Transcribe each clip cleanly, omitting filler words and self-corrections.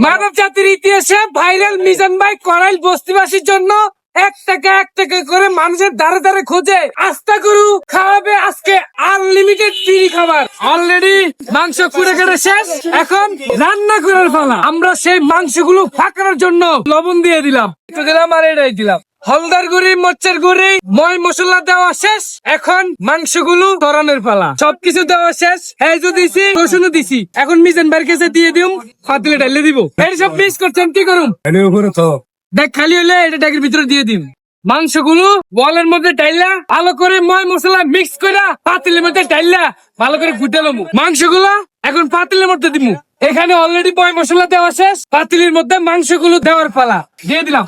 মানব জাতির ইতিহাসে ভাইরাল মিজান ভাই করাইল বস্তিবাসীর জন্য 1 টাকা করে মানুষের দ্বারে দ্বারে খোঁজে। আস্থা গরু খাওয়াবে আজকে আনলিমিটেড ফ্রি খাবার। অলরেডি মাংস কুড়ে কেটে শেষ, এখন রান্না করার পালা। আমরা সেই মাংসগুলো ফাঁকানোর জন্য লবণ দিয়ে দিলাম, একটু দিলাম আর এটাই দিলাম। হলদার গুঁড়ি, মরিচের গুঁড়ি, ময় মশলা দেওয়া শেষ, এখন মাংসগুলো তরানোর পালা। সবকিছু দেওয়া শেষ, হেজও দিছি, রসুনও দিছি। এখন মিজান ভাইয়ের কাছে দিয়ে দিম, পাতিলে ঢেলে দিব। এই সব মিক্স করছেন, কি করুম দেখ, খালি হলে এটা ড্যাগের ভিতরে দিয়ে দিম। মাংসগুলো বলের মধ্যে ডাইলা ভালো করে ময় মশলা মিক্স করে পাতিলের মধ্যে ডাইলা ভালো করে ফুটালো। মাংসগুলো এখন পাতিলের মধ্যে দিমু। এখানে অলরেডি ময় মশলা দেওয়া শেষ, পাতিলের মধ্যে মাংসগুলো দেওয়ার পালা। দিয়ে দিলাম,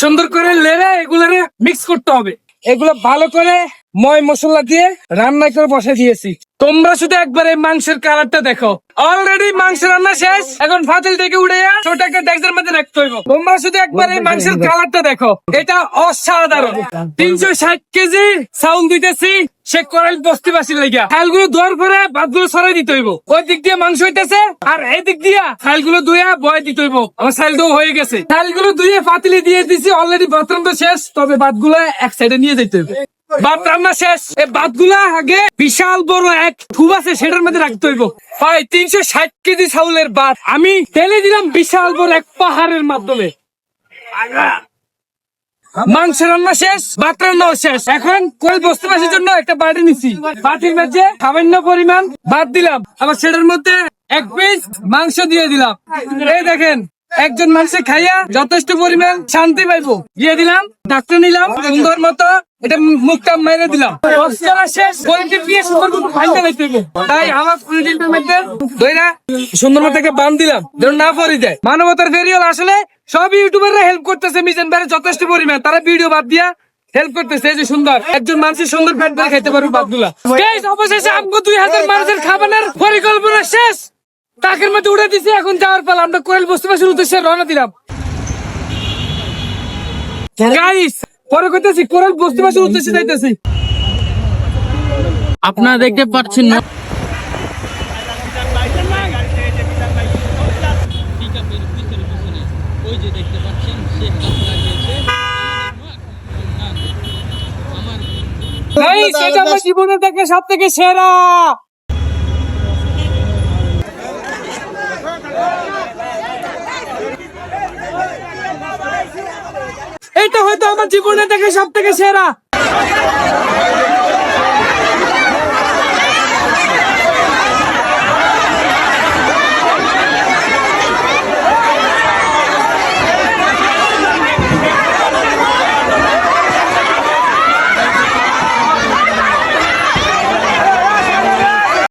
সুন্দর করে লেড়ে এগুলারে মিক্স করতে হবে। এগুলো ভালো করে ময় মশলা দিয়ে রান্না করে বসে দিয়েছি। তোমরা শুধু একবার এই মাংসের কালারটা দেখো। অলরেডি মাংস রান্না শেষ, এখন ফাতিল থেকে উঠে ছোটকে ডেক্সের মধ্যে রাখতে হইব। তোমরা শুধু একবার এই মাংসের কালারটা দেখো, এটা অসাধারণ। 360 কেজি চাউল দিতেছি সে করাইল বস্তিবাসীর লেগা। চালগুলো ধোয়ার পরে ভাতগুলো সরাই দিতে হইব। ওই দিক দিয়ে মাংস হইতেছে আর এই দিক দিয়া চালগুলো ধুয়ে বয়ে দিতে হইব। আমার চাল তো হয়ে গেছে, চালগুলো ধুয়ে পাতিলে দিয়ে দিছি। অলরেডি ভাত রান্না শেষ, তবে ভাতগুলো এক সাইডে নিয়ে যেতে হইব। ভাত রান্না শেষ, এই ভাতগুলা আগে বিশাল বড় এক থুব আছে সেটার মধ্যে রাখতে হইব। ভাই 360 কেজি চাউলের ভাত আমি ঢেলে দিলাম বিশাল বড় এক পাহাড়ের মাধ্যমে। মাংস রান্না শেষ, ভাত রান্নাও শেষ। এখন কই বস্তিবাসীর জন্য একটা বাটি নিছি, বাটির মধ্যে সামান্য পরিমাণ ভাত দিলাম, আবার সেটার মধ্যে 1 পিস মাংস দিয়ে দিলাম। এই দেখেন, একজন মানুষে খাইয়া যথেষ্ট পরিমাণ শান্তি পাইবো। দিয়ে দিলাম, ডাক্তার নিলাম সুন্দর মতো, এটা মুখটা মেরে দিলাম। শেষ, তাই আমার মধ্যে সুন্দর মতো বান দিলাম যেন না পরি যায়। মানবতার ফেরিওয়ালা আসলে সব ইউটিউবাররা হেল্প করতেছে মিজান ভাইয়ের যথেষ্ট পরিমাণ। তারা ভিডিও বাদ দিয়া হেল্প করতেছে। এই যে সুন্দর একজন মানুষের সুন্দর পেট ভরে খাইতে পারবে ভাতগুলা। অবশেষে আমগো 2000 মানুষের খাবারের পরিকল্পনা শেষ, টাকের মধ্যে উড়ে দিছি। এখন যাওয়ার পালা, আমরা কোয়েল বস্তিবাসীর উদ্দেশ্যে রওনা দিলাম। গাইস, পরে কইতেছি কোয়েল বস্তিবাসীর উদ্দেশ্যে যাইতেছি। আপনারা দেখতে পাচ্ছেন না, গাইস, এটা আমার জীবনের থেকে সব থেকে সেরা। এটা হয়তো আমার জীবনে থেকে সব থেকে সেরা।